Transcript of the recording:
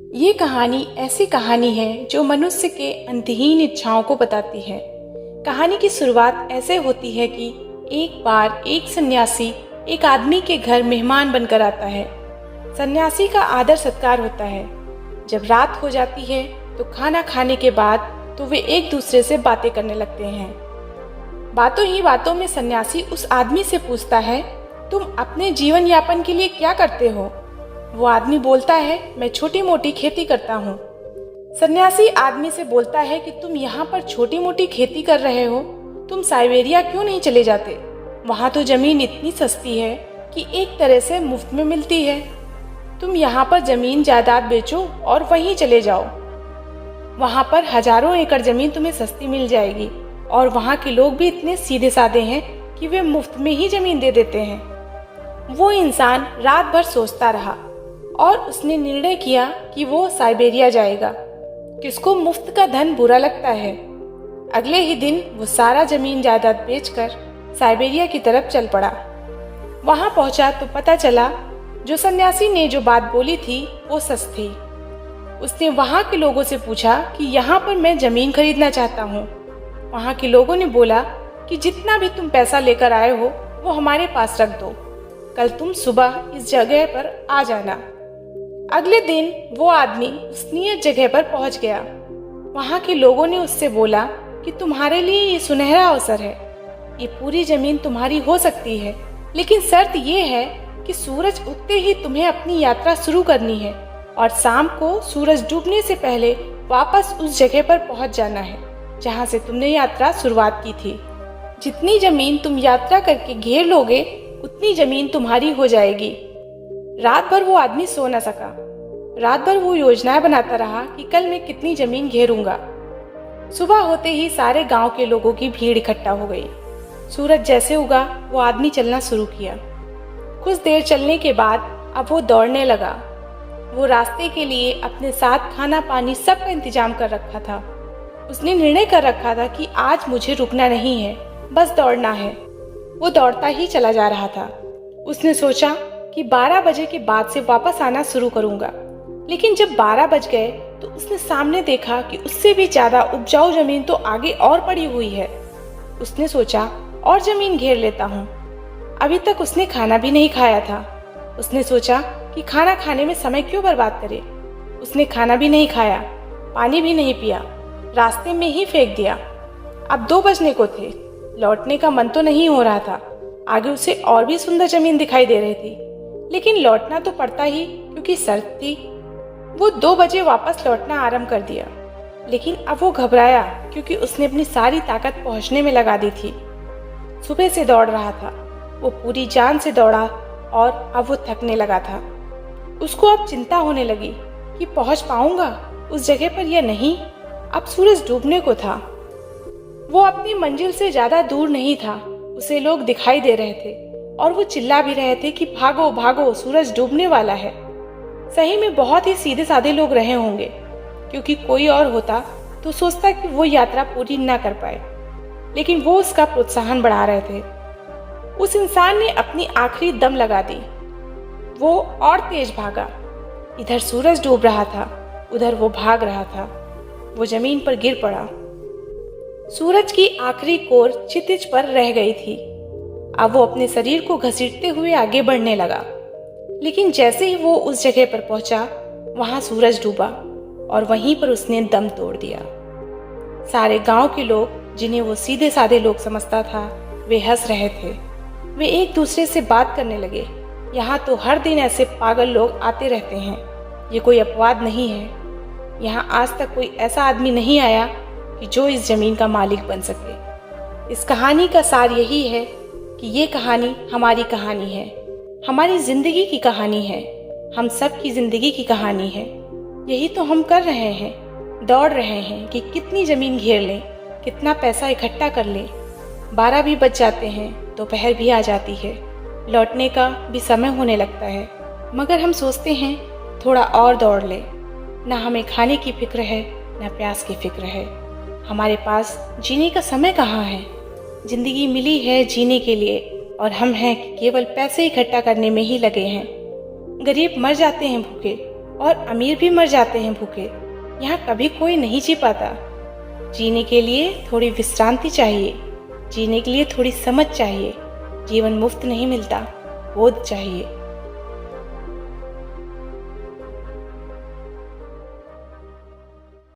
ये कहानी ऐसी कहानी है जो मनुष्य के अंतहीन इच्छाओं को बताती है। कहानी की शुरुआत ऐसे होती है कि एक बार एक सन्यासी एक आदमी के घर मेहमान बनकर आता है। सन्यासी का आदर सत्कार होता है। जब रात हो जाती है तो खाना खाने के बाद तो वे एक दूसरे से बातें करने लगते हैं। बातों ही बातों में सन्यासी उस आदमी से पूछता है, तुम अपने जीवन यापन के लिए क्या करते हो? वो आदमी बोलता है, मैं छोटी मोटी खेती करता हूँ। सन्यासी आदमी से बोलता है कि तुम यहाँ पर छोटी मोटी खेती कर रहे हो, तुम साइबेरिया क्यों नहीं चले जाते? वहाँ तो जमीन इतनी सस्ती है कि एक तरह से मुफ्त में मिलती है। तुम यहाँ पर जमीन जायदाद बेचो और वहीं चले जाओ। वहाँ पर हजारों एकड़ जमीन तुम्हें सस्ती मिल जाएगी और वहाँ के लोग भी इतने सीधे साधे हैं कि वे मुफ्त में ही जमीन दे देते हैं। वो इंसान रात भर सोचता रहा और उसने निर्णय किया कि वो साइबेरिया जाएगा। किसको मुफ्त का धन बुरा लगता है। अगले ही दिन वो सारा जमीन जायदाद बेचकर साइबेरिया की तरफ चल पड़ा। वहां पहुंचा तो पता चला जो सन्यासी ने जो बात बोली थी वो सच थी। उसने वहां के लोगों से पूछा कि यहाँ पर मैं जमीन खरीदना चाहता हूँ। वहां के लोगों ने बोला कि जितना भी तुम पैसा लेकर आए हो वो हमारे पास रख दो, कल तुम सुबह इस जगह पर आ जाना। अगले दिन वो आदमी उस नियत जगह पर पहुंच गया। वहां के लोगों ने उससे बोला कि तुम्हारे लिए ये सुनहरा अवसर है, ये पूरी जमीन तुम्हारी हो सकती है, लेकिन शर्त ये है कि सूरज उगते ही तुम्हें अपनी यात्रा शुरू करनी है और शाम को सूरज डूबने से पहले वापस उस जगह पर पहुंच जाना है जहां से तुमने यात्रा शुरुआत की थी। जितनी जमीन तुम यात्रा करके घेर लोगे उतनी जमीन तुम्हारी हो जाएगी। रात भर वो आदमी सो न सका। रात भर वो योजनाएं बनाता रहा कि कल मैं कितनी जमीन घेरूंगा। सुबह होते ही सारे गांव के लोगों की भीड़ इकट्ठा हो गई। सूरज जैसे उगा वो आदमी चलना शुरू किया। कुछ देर चलने के बाद अब वो दौड़ने लगा। वो रास्ते के लिए अपने साथ खाना पानी सब का इंतजाम कर रखा था। उसने निर्णय कर रखा था कि आज मुझे रुकना नहीं है, बस दौड़ना है। वो दौड़ता ही चला जा रहा था। उसने सोचा कि 12 बजे के बाद से वापस आना शुरू करूंगा, लेकिन जब 12 बज गए तो उसने सामने देखा कि उससे भी ज्यादा उपजाऊ जमीन तो आगे और पड़ी हुई है। उसने सोचा और जमीन घेर लेता हूँ। अभी तक उसने खाना भी नहीं खाया था। उसने सोचा कि खाना खाने में समय क्यों बर्बाद करे। उसने खाना भी नहीं खाया, पानी भी नहीं पिया, रास्ते में ही फेंक दिया। अब 2 बजने को थे। लौटने का मन तो नहीं हो रहा था। आगे उसे और भी सुंदर जमीन दिखाई दे रही थी, लेकिन लौटना तो पड़ता ही क्योंकि शर्त थी। वो 2 बजे वापस लौटना आरंभ कर दिया, लेकिन अब वो घबराया क्योंकि उसने अपनी सारी ताकत पहुंचने में लगा दी थी। सुबह से दौड़ रहा था, वो पूरी जान से दौड़ा और अब वो थकने लगा था। उसको अब चिंता होने लगी कि पहुंच पाऊंगा उस जगह पर या नहीं। अब सूरज डूबने को था। वो अपनी मंजिल से ज्यादा दूर नहीं था। उसे लोग दिखाई दे रहे थे और वो चिल्ला भी रहे थे कि भागो भागो, सूरज डूबने वाला है। सही में बहुत ही सीधे साधे लोग रहे होंगे, क्योंकि कोई और होता तो सोचता कि वो यात्रा पूरी ना कर पाए, लेकिन वो उसका प्रोत्साहन बढ़ा रहे थे। उस इंसान ने अपनी आखिरी दम लगा दी। वो और तेज भागा। इधर सूरज डूब रहा था, उधर वो भाग रहा था। वो जमीन पर गिर पड़ा। सूरज की आखिरी कोर क्षितिज पर रह गई थी। अब वो अपने शरीर को घसीटते हुए आगे बढ़ने लगा, लेकिन जैसे ही वो उस जगह पर पहुंचा वहां सूरज डूबा और वहीं पर उसने दम तोड़ दिया। सारे गांव के लोग, जिन्हें वो सीधे साधे लोग समझता था, वे हंस रहे थे। वे एक दूसरे से बात करने लगे, यहाँ तो हर दिन ऐसे पागल लोग आते रहते हैं, ये कोई अपवाद नहीं है। यहाँ आज तक कोई ऐसा आदमी नहीं आया कि जो इस जमीन का मालिक बन सके। इस कहानी का सार यही है कि ये कहानी हमारी कहानी है, हमारी जिंदगी की कहानी है, हम सब की जिंदगी की कहानी है। यही तो हम कर रहे हैं, दौड़ रहे हैं कि कितनी जमीन घेर लें, कितना पैसा इकट्ठा कर लें। 12 भी बज जाते हैं, दोपहर भी आ जाती है, लौटने का भी समय होने लगता है, मगर हम सोचते हैं थोड़ा और दौड़ ले। न हमें खाने की फिक्र है, न प्यास की फिक्र है। हमारे पास जीने का समय कहाँ है। जिंदगी मिली है जीने के लिए और हम हैं कि केवल पैसे इकट्ठा करने में ही लगे हैं। गरीब मर जाते हैं भूखे, और अमीर भी मर जाते हैं भूखे। यहाँ कभी कोई नहीं जी पाता। जीने के लिए थोड़ी विश्रांति चाहिए, जीने के लिए थोड़ी समझ चाहिए। जीवन मुफ्त नहीं मिलता, बोध चाहिए।